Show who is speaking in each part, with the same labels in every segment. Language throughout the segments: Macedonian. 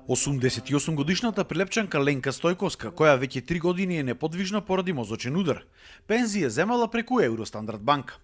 Speaker 1: 88-годишната прилепчанка Ленка Стојковска, која веќе 3 години е неподвижна поради мозочен удар, пензија земала преку Евростандард банка.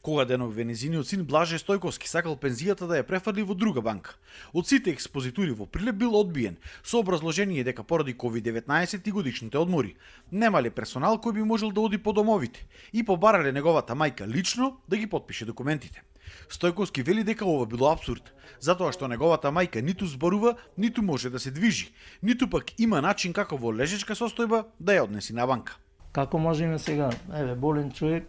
Speaker 1: Кога денок венезиниот син Блаже Стојковски сакал пензијата да ја префрли во друга банка, од сите експозитури во Прилеп бил одбиен со образложение дека поради COVID-19 и годишните одмори немале персонал кој би можел да оди по домовите и побарале неговата мајка лично да ги потпише документите. Стојковски вели дека ова било апсурд, затоа што неговата мајка ниту зборува, ниту може да се движи, ниту пак има начин како во лежечка состојба да ја однеси на банка.
Speaker 2: Како можеме сега, болен човек,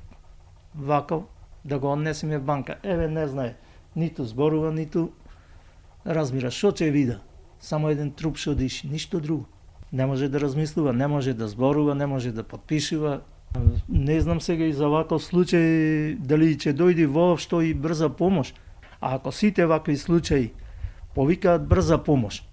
Speaker 2: вакав, да го однесеме в банка. Не знае, ниту зборува, ниту разбира што ќе вида. Само еден труп што диши, ништо друго. Не може да размислува, не може да зборува, не може да подпишува. Не знам сега и за ваков случај дали ќе дојде воопшто и брза помош. А ако сите вакви случаи повикаат брза помош,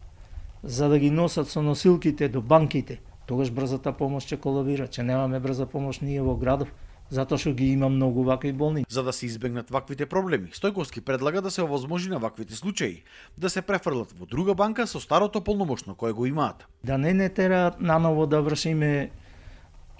Speaker 2: за да ги носат со носилките до банките, тогаш брзата помош ќе колабира, ќе немаме брза помош ние во градов, затоа што ги има многу вакви болни.
Speaker 1: За да се избегнат ваквите проблеми, Стојковски предлага да се овозможи на ваквите случаи да се префрлат во друга банка со старото полномошно кое го имаат.
Speaker 2: Да не тераат наново да вршиме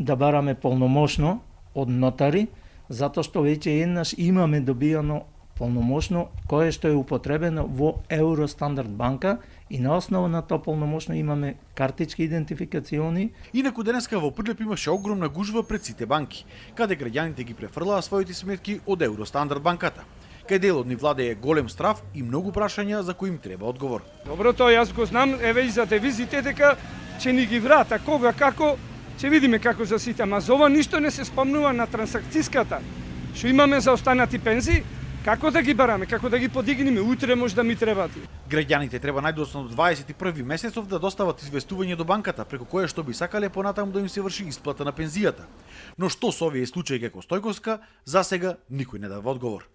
Speaker 2: да бараме полномошно од нотари, затоа што веќе еднаш имаме добијано полномошно кое што е употребено во Евростандард банка и на основа на тоа полномошно имаме картички идентификациони.
Speaker 1: Инаку денеска во Прилеп имаше огромна гужва пред сите банки, каде граѓаните ги префрлаа своите сметки од Евростандард банката. Кај дел од нив владее голем страв и многу прашања за кои им треба одговор.
Speaker 3: Добро, тоа јас го знам, и за девизите дека ќе ни ги врата, кога, како, ќе видиме како за сите, ама за ова ништо не се спомнува на трансакцијската. Што имаме за останати пензии, како да ги бараме, како да ги подигнеме, утре може да ми требаат.
Speaker 1: Граѓаните треба најдосно до 21 месецов да достават известување до банката преку кое што би сакале понатаму да им се врши исплата на пензијата. Но што со овие случаи како Стојковска, засега никој не дава одговор.